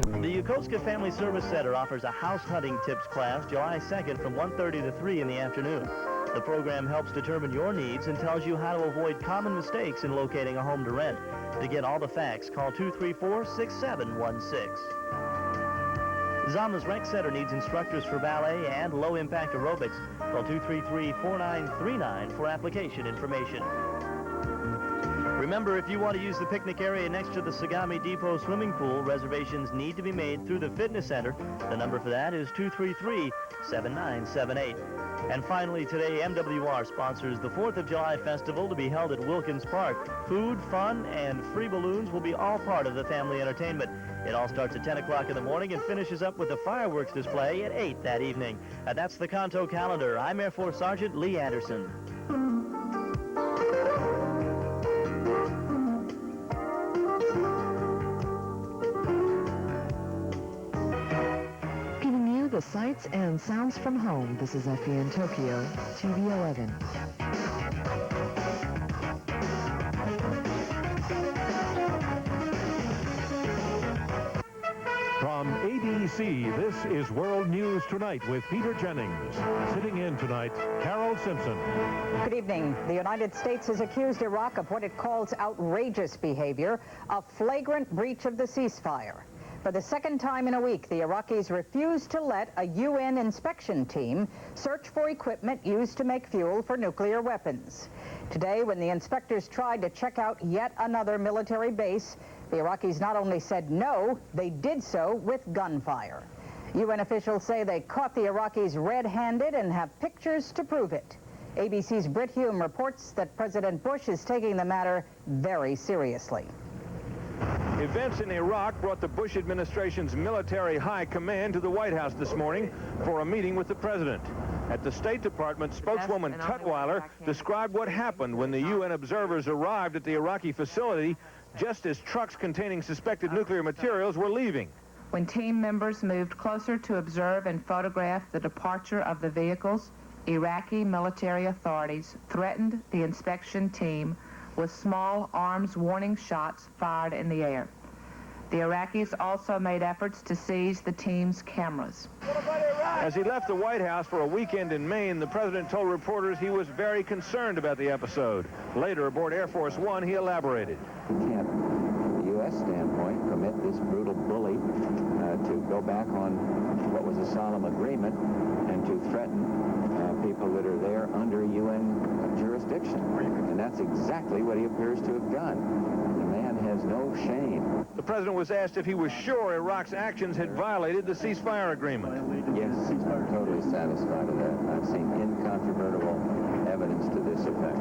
The Yokosuka Family Service Center offers a house hunting tips class July 2nd from 1:30 to 3 in the afternoon. The program helps determine your needs and tells you how to avoid common mistakes in locating a home to rent. To get all the facts, call 234-6716. Zama's Rec Center needs instructors for ballet and low-impact aerobics. Call 233-4939 for application information. Remember, if you want to use the picnic area next to the Sagami Depot swimming pool, reservations need to be made through the fitness center. The number for that is 233-7978. And finally, today, MWR sponsors the 4th of July Festival to be held at Wilkins Park. Food, fun, and free balloons will be all part of the family entertainment. It all starts at 10 o'clock in the morning and finishes up with a fireworks display at 8 that evening. That's the Kanto calendar. I'm Air Force Sergeant Lee Anderson. The sights and sounds from home. This is FEN Tokyo, TV 11. From ABC, this is World News Tonight with Peter Jennings. Sitting in tonight, Carol Simpson. Good evening. The United States has accused Iraq of what it calls outrageous behavior, a flagrant breach of the ceasefire. For the second time in a week, the Iraqis refused to let a UN inspection team search for equipment used to make fuel for nuclear weapons. Today, when the inspectors tried to check out yet another military base, the Iraqis not only said no, they did so with gunfire. UN officials say they caught the Iraqis red-handed and have pictures to prove it. ABC's Britt Hume reports that President Bush is taking the matter very seriously. Events in Iraq brought the Bush administration's military high command to the White House this morning for a meeting with the president. At the State Department, spokeswoman Tutwiler described what happened when the UN observers arrived at the Iraqi facility just as trucks containing suspected nuclear materials were leaving. When team members moved closer to observe and photograph the departure of the vehicles, Iraqi military authorities threatened the inspection team with small arms warning shots fired in the air. The Iraqis also made efforts to seize the team's cameras. As he left the White House for a weekend in Maine, the president told reporters he was very concerned about the episode. Later, aboard Air Force One, he elaborated. We can't, from the U.S. standpoint, permit this brutal bully to go back on what was a solemn agreement and to threaten people that are there under UN jurisdiction. And that's exactly what he appears to have done. The man has no shame. The president was asked if he was sure Iraq's actions had violated the ceasefire agreement. Yes, I'm totally satisfied with that. I've seen incontrovertible evidence to this effect.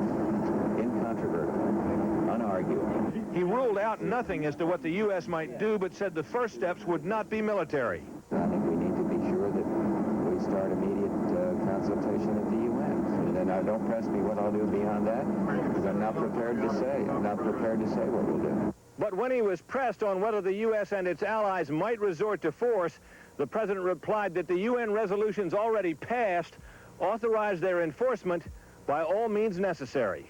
Incontrovertible, unarguable. He ruled out nothing as to what the U.S. might do, but said the first steps would not be military. I think we need to be sure that we start immediate consultation at the UN. And then don't press me what I'll do beyond that, because I'm not prepared to say. I'm not prepared to say what we'll do. But when he was pressed on whether the U.S. and its allies might resort to force, the president replied that the UN resolutions already passed authorized their enforcement by all means necessary.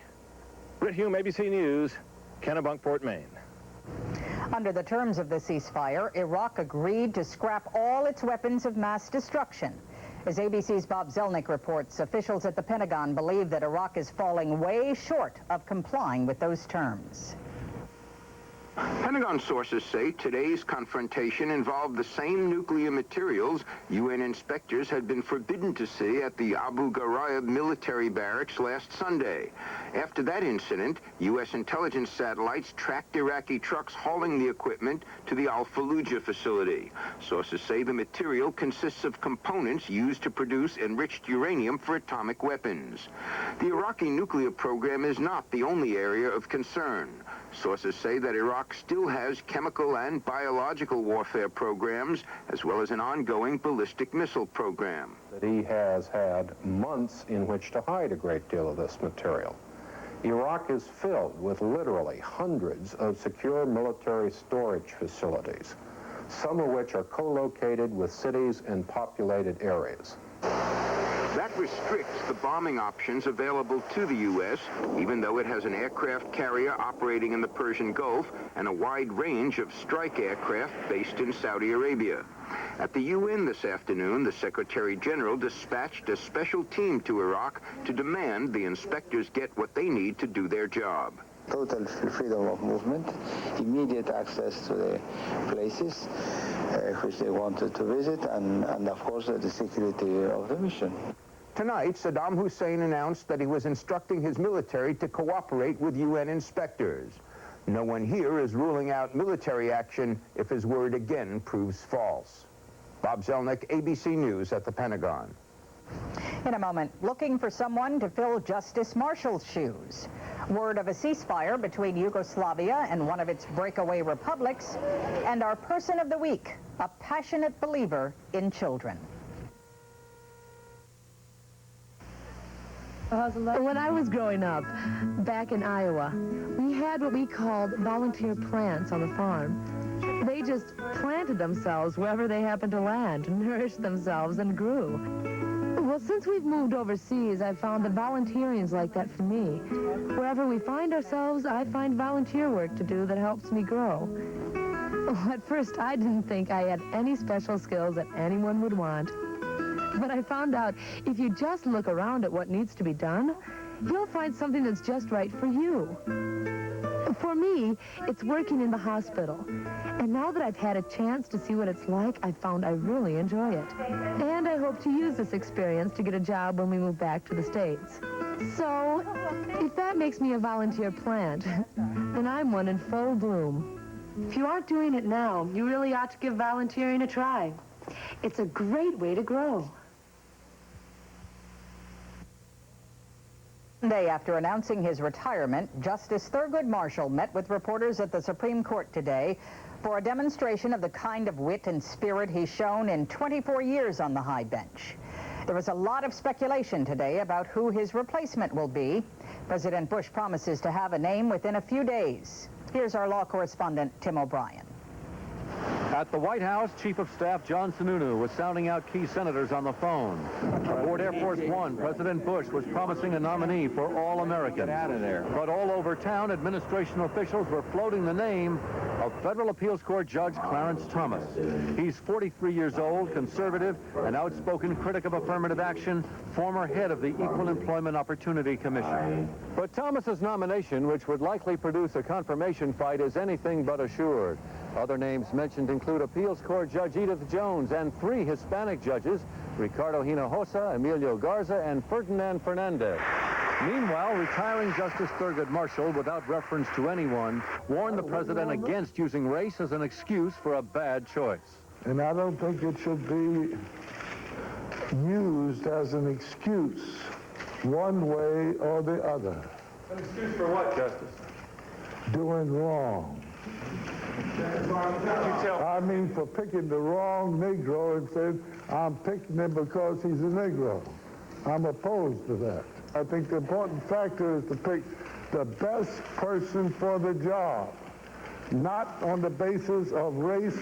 Britt Hume, ABC News, Kennebunkport, Maine. Under the terms of the ceasefire, Iraq agreed to scrap all its weapons of mass destruction. As ABC's Bob Zelnick reports, officials at the Pentagon believe that Iraq is falling way short of complying with those terms. Pentagon sources say today's confrontation involved the same nuclear materials UN inspectors had been forbidden to see at the Abu Ghraib military barracks last Sunday. After that incident, U.S. intelligence satellites tracked Iraqi trucks hauling the equipment to the Al-Fallujah facility. Sources say the material consists of components used to produce enriched uranium for atomic weapons. The Iraqi nuclear program is not the only area of concern. Sources say that Iraq still has chemical and biological warfare programs, as well as an ongoing ballistic missile program. He has had months in which to hide a great deal of this material. Iraq is filled with literally hundreds of secure military storage facilities, some of which are co-located with cities and populated areas. That restricts the bombing options available to the U.S., even though it has an aircraft carrier operating in the Persian Gulf and a wide range of strike aircraft based in Saudi Arabia. At the UN this afternoon, the Secretary General dispatched a special team to Iraq to demand the inspectors get what they need to do their job. Total freedom of movement, immediate access to the places which they wanted to visit, and of course the security of the mission. Tonight, Saddam Hussein announced that he was instructing his military to cooperate with UN inspectors. No one here is ruling out military action if his word again proves false. Bob Zelnick, ABC News at the Pentagon. In a moment, looking for someone to fill Justice Marshall's shoes. Word of a ceasefire between Yugoslavia and one of its breakaway republics, and our person of the week, a passionate believer in children. When I was growing up, back in Iowa, we had what we called volunteer plants on the farm. They just planted themselves wherever they happened to land, nourished themselves, and grew. Well, since we've moved overseas, I've found that volunteering's like that for me. Wherever we find ourselves, I find volunteer work to do that helps me grow. At first, I didn't think I had any special skills that anyone would want. But I found out if you just look around at what needs to be done, you'll find something that's just right for you. For me, it's working in the hospital. And now that I've had a chance to see what it's like, I've found I really enjoy it. And I hope to use this experience to get a job when we move back to the States. So, if that makes me a volunteer plant, then I'm one in full bloom. If you aren't doing it now, you really ought to give volunteering a try. It's a great way to grow. Monday, after announcing his retirement, Justice Thurgood Marshall met with reporters at the Supreme Court today for a demonstration of the kind of wit and spirit he's shown in 24 years on the high bench. There was a lot of speculation today about who his replacement will be. President Bush promises to have a name within a few days. Here's our law correspondent, Tim O'Brien. At the White House, Chief of Staff John Sununu was sounding out key senators on the phone. Aboard Air Force One, President Bush was promising a nominee for all Americans. Get out of there. But all over town, administration officials were floating the name of Federal Appeals Court Judge Clarence Thomas. He's 43 years old, conservative, an outspoken critic of affirmative action, former head of the Equal Employment Opportunity Commission. But Thomas's nomination, which would likely produce a confirmation fight, is anything but assured. Other names mentioned include Appeals Court Judge Edith Jones and 3 Hispanic judges, Ricardo Hinojosa, Emilio Garza, and Ferdinand Fernandez. Meanwhile, retiring Justice Thurgood Marshall, without reference to anyone, warned the president against using race as an excuse for a bad choice. And I don't think it should be used as an excuse one way or the other. An excuse for what, Justice? Doing wrong. I mean, for picking the wrong Negro and saying, I'm picking him because he's a Negro. I'm opposed to that. I think the important factor is to pick the best person for the job, not on the basis of race.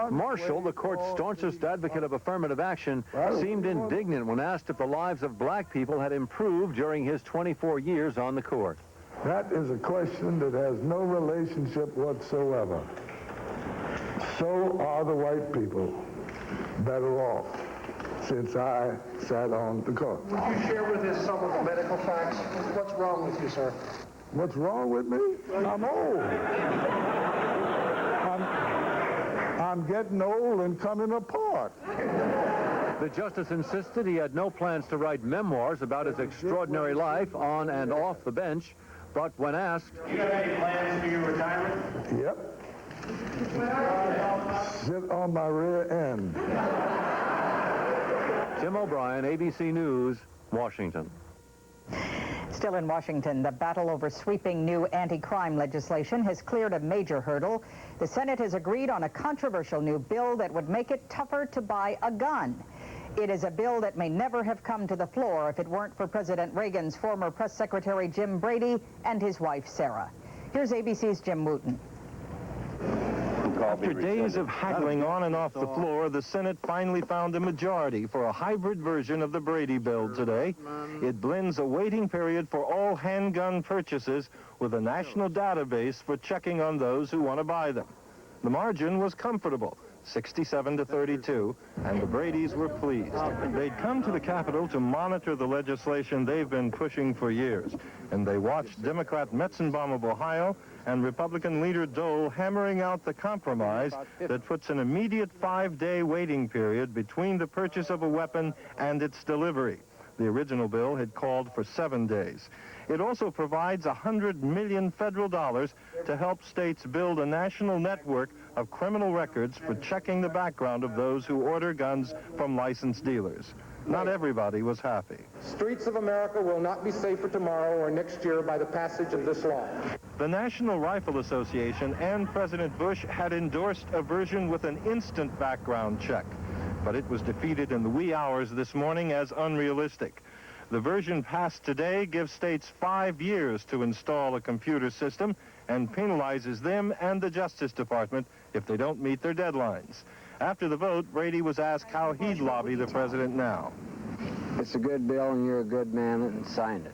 Marshall, the court's staunchest advocate of affirmative action, seemed indignant when asked if the lives of black people had improved during his 24 years on the court. That is a question that has no relationship whatsoever. So are the white people better off since I sat on the court. Would you share with us some of the medical facts? What's wrong with you, sir? What's wrong with me? I'm old. I'm getting old and coming apart. The justice insisted he had no plans to write memoirs about his extraordinary life on and off the bench, but when asked, Do you have any plans for your retirement? Yep. Sit on my rear end. Tim O'Brien, ABC News, Washington. Still in Washington, the battle over sweeping new anti-crime legislation has cleared a major hurdle. The Senate has agreed on a controversial new bill that would make it tougher to buy a gun. It is a bill that may never have come to the floor if it weren't for President Reagan's former press secretary Jim Brady and his wife Sarah. Here's ABC's Jim Wooten. After days of haggling on and off the floor, the Senate finally found a majority for a hybrid version of the Brady bill today. It blends a waiting period for all handgun purchases with a national database for checking on those who want to buy them. The margin was comfortable, 67 to 32, and the Bradys were pleased. They'd come to the Capitol to monitor the legislation they've been pushing for years, and they watched Democrat Metzenbaum of Ohio and Republican leader Dole hammering out the compromise that puts an immediate 5-day waiting period between the purchase of a weapon and its delivery. The original bill had called for 7 days. It also provides $100 million federal dollars to help states build a national network of criminal records for checking the background of those who order guns from licensed dealers. Not everybody was happy. Streets of America will not be safer tomorrow or next year by the passage of this law. The National Rifle Association and President Bush had endorsed a version with an instant background check, but it was defeated in the wee hours this morning as unrealistic. The version passed today gives states 5 years to install a computer system and penalizes them and the Justice Department if they don't meet their deadlines. After the vote, Brady was asked how he'd lobby the president now. It's a good bill, and you're a good man and signed it.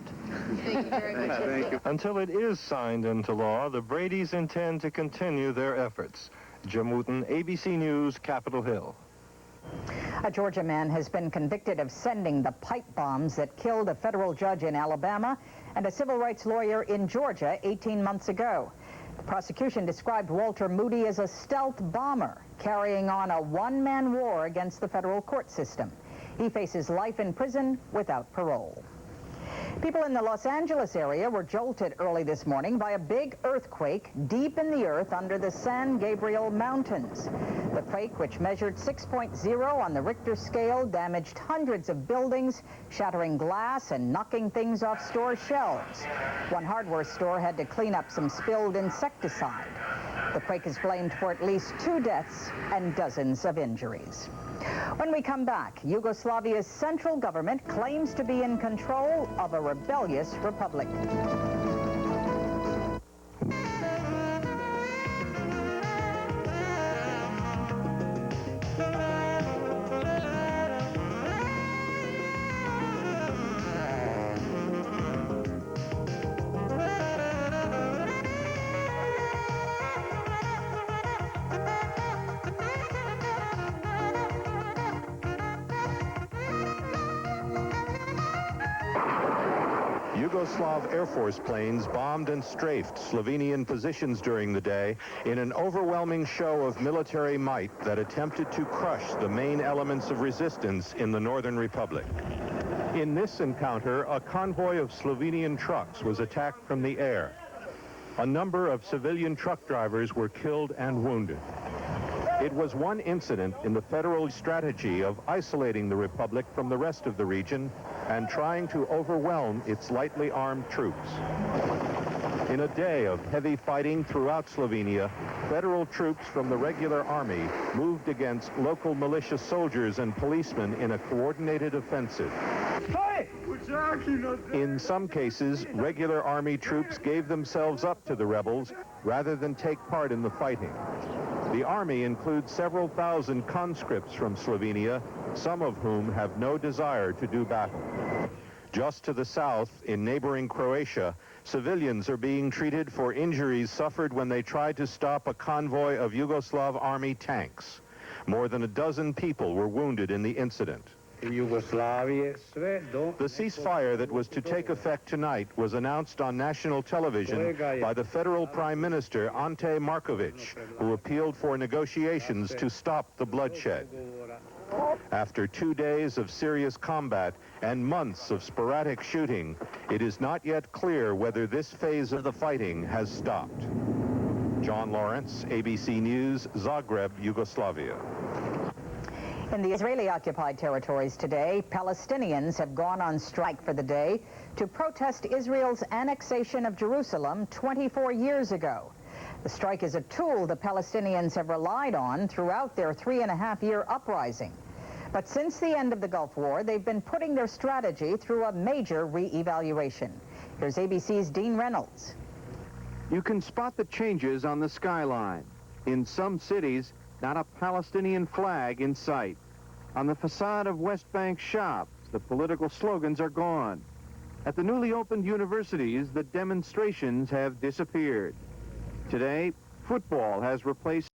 Thank you very much. Thank you. Until it is signed into law, the Bradys intend to continue their efforts. Jim Wooten, ABC News, Capitol Hill. A Georgia man has been convicted of sending the pipe bombs that killed a federal judge in Alabama and a civil rights lawyer in Georgia 18 months ago. The prosecution described Walter Moody as a stealth bomber, carrying on a one-man war against the federal court system. He faces life in prison without parole. People in the Los Angeles area were jolted early this morning by a big earthquake deep in the earth under the San Gabriel Mountains. The quake, which measured 6.0 on the Richter scale, damaged hundreds of buildings, shattering glass and knocking things off store shelves. One hardware store had to clean up some spilled insecticide. The quake is blamed for at least 2 deaths and dozens of injuries. When we come back, Yugoslavia's central government claims to be in control of a rebellious republic. Yugoslav Air Force planes bombed and strafed Slovenian positions during the day in an overwhelming show of military might that attempted to crush the main elements of resistance in the Northern Republic. In this encounter, a convoy of Slovenian trucks was attacked from the air. A number of civilian truck drivers were killed and wounded. It was one incident in the federal strategy of isolating the republic from the rest of the region and trying to overwhelm its lightly armed troops. In a day of heavy fighting throughout Slovenia, federal troops from the regular army moved against local militia soldiers and policemen in a coordinated offensive. In some cases, regular army troops gave themselves up to the rebels rather than take part in the fighting. The army includes several thousand conscripts from Slovenia, some of whom have no desire to do battle. Just to the south, in neighboring Croatia, civilians are being treated for injuries suffered when they tried to stop a convoy of Yugoslav army tanks. More than a dozen people were wounded in the incident. The ceasefire that was to take effect tonight was announced on national television by the federal Prime Minister Ante Markovic, who appealed for negotiations to stop the bloodshed. After 2 days of serious combat and months of sporadic shooting, it is not yet clear whether this phase of the fighting has stopped. John Lawrence, ABC News, Zagreb, Yugoslavia. In the Israeli-occupied territories today, Palestinians have gone on strike for the day to protest Israel's annexation of Jerusalem 24 years ago. The strike is a tool the Palestinians have relied on throughout their 3.5-year uprising. But since the end of the Gulf War, they've been putting their strategy through a major re-evaluation. Here's ABC's Dean Reynolds. You can spot the changes on the skyline. In some cities, not a Palestinian flag in sight. On the facade of West Bank shops, the political slogans are gone. At the newly opened universities, the demonstrations have disappeared. Today, football has replaced